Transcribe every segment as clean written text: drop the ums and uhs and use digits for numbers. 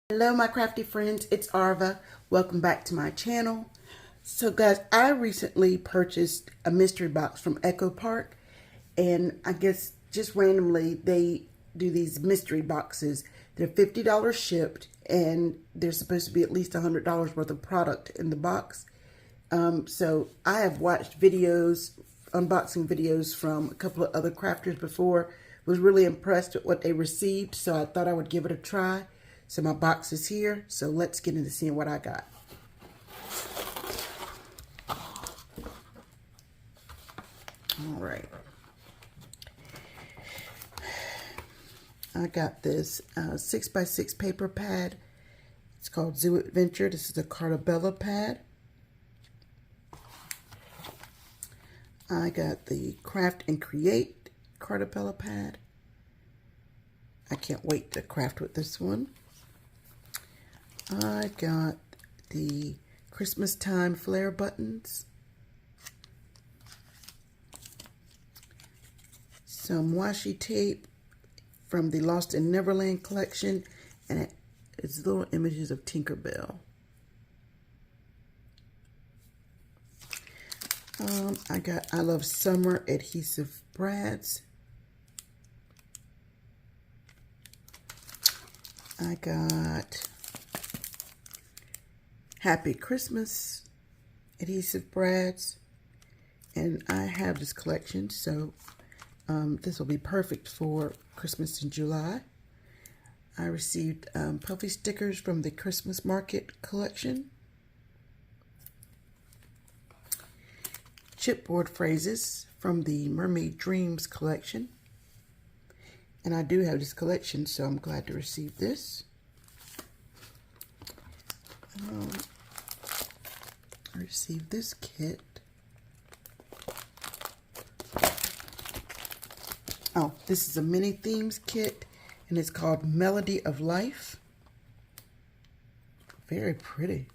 Hello my crafty friends, it's Arva. Welcome back to my channel. So guys, I recently purchased a mystery box from Echo Park, and I guess just randomly they do these mystery boxes. They're $50 shipped, and they're supposed to be at least $100 worth of product in the box. So I have watched videos, unboxing videos from a couple of other crafters before. Was really impressed with what they received, so I thought I would give it a try. So my box is here, so let's get into seeing what I got. All right. I got this 6x6 paper pad. It's called Zoo Adventure. This is a Cartabella pad. I got the Craft and Create Cartabella pad. I can't wait to craft with this one. I got the Christmas time flare buttons, some washi tape from the Lost in Neverland collection, and it's little images of Tinkerbell. I got I Love Summer adhesive brads. I got Happy Christmas adhesive brads, and I have this collection, so this will be perfect for Christmas in July. I received puffy stickers from the Christmas Market collection, chipboard phrases from the Mermaid Dreams collection, and I do have this collection, so I'm glad to receive this. I received this kit. Oh, this is a mini themes kit, and it's called Melody of Life. Very pretty.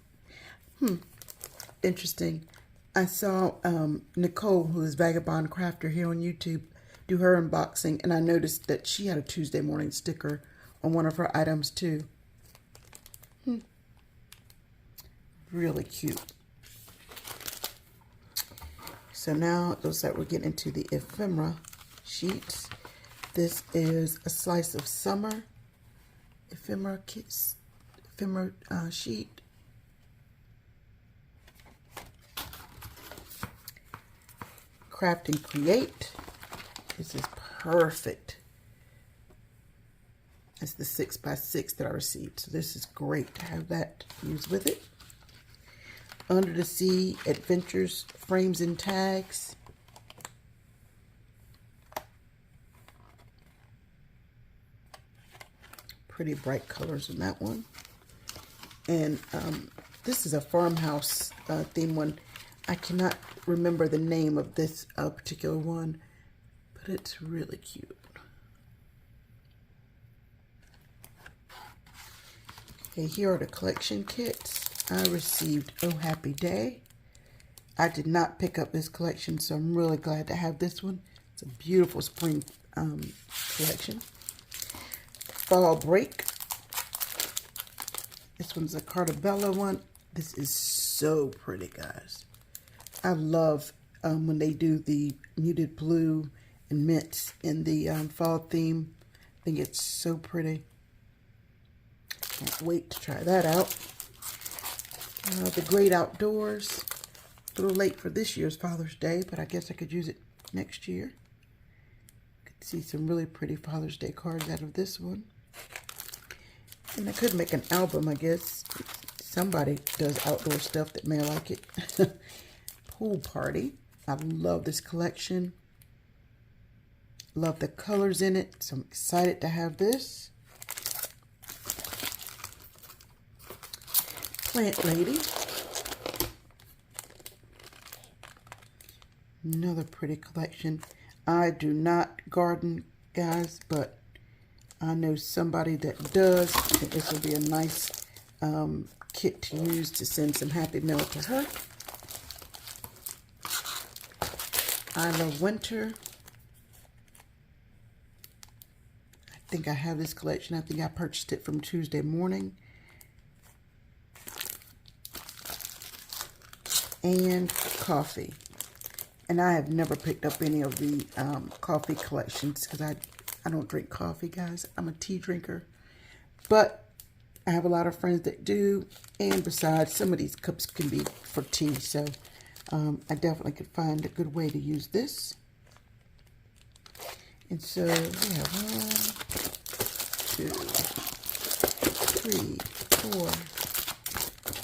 Interesting. I saw Nicole, who is Vagabond Crafter here on YouTube, do her unboxing, and I noticed that she had a Tuesday morning sticker on one of her items too. Really cute. So now it looks like we're getting into the ephemera sheets. This is a Slice of Summer ephemera sheet. Craft and Create. This is perfect. It's the 6x6 that I received, so this is great to have that used with it. Under the Sea Adventures frames and tags. Pretty bright colors in that one. And this is a farmhouse theme one. I cannot remember the name of this particular one, but it's really cute. Okay, here are the collection kits. I received Oh Happy Day. I did not pick up this collection, so I'm really glad to have this one. It's a beautiful spring collection. Fall Break. This one's a Cartabella one. This is so pretty, guys. I love when they do the muted blue and mints in the fall theme. I think it's so pretty. Can't wait to try that out. The Great Outdoors. A little late for this year's Father's Day, but I guess I could use it next year. Could see some really pretty Father's Day cards out of this one. And I could make an album, I guess. Somebody does outdoor stuff that may like it. Pool Party. I love this collection. Love the colors in it, so I'm excited to have this. Plant Lady. Another pretty collection. I do not garden, guys, but I know somebody that does, and this will be a nice kit to use to send some happy mail to her. I Love Winter. I think I have this collection. I think I purchased it from Tuesday Morning. and coffee. And I have never picked up any of the coffee collections because I don't drink coffee, guys. I'm a tea drinker. But I have a lot of friends that do. And besides, some of these cups can be for tea. So I definitely could find a good way to use this. And so we have 1, 2, 3, 4,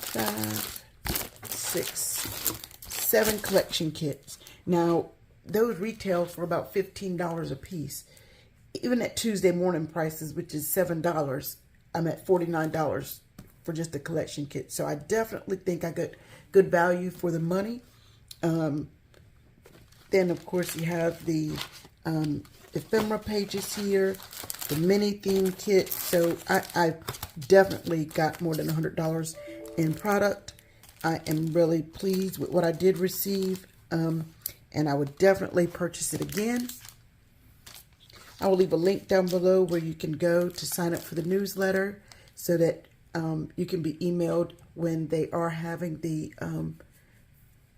5, 6, 7 collection kits. Now, those retail for about $15 a piece. Even at Tuesday morning prices, which is $7, I'm at $49 for just a collection kit. So I definitely think I got good value for the money. Then, of course, you have the ephemera pages here, the mini theme kit. So I definitely got more than $100 in product. I am really pleased with what I did receive, and I would definitely purchase it again. I will leave a link down below where you can go to sign up for the newsletter so that you can be emailed when they are having the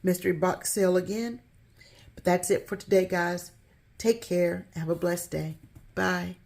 mystery box sale again. But that's it for today, guys. Take care. Have a blessed day. Bye.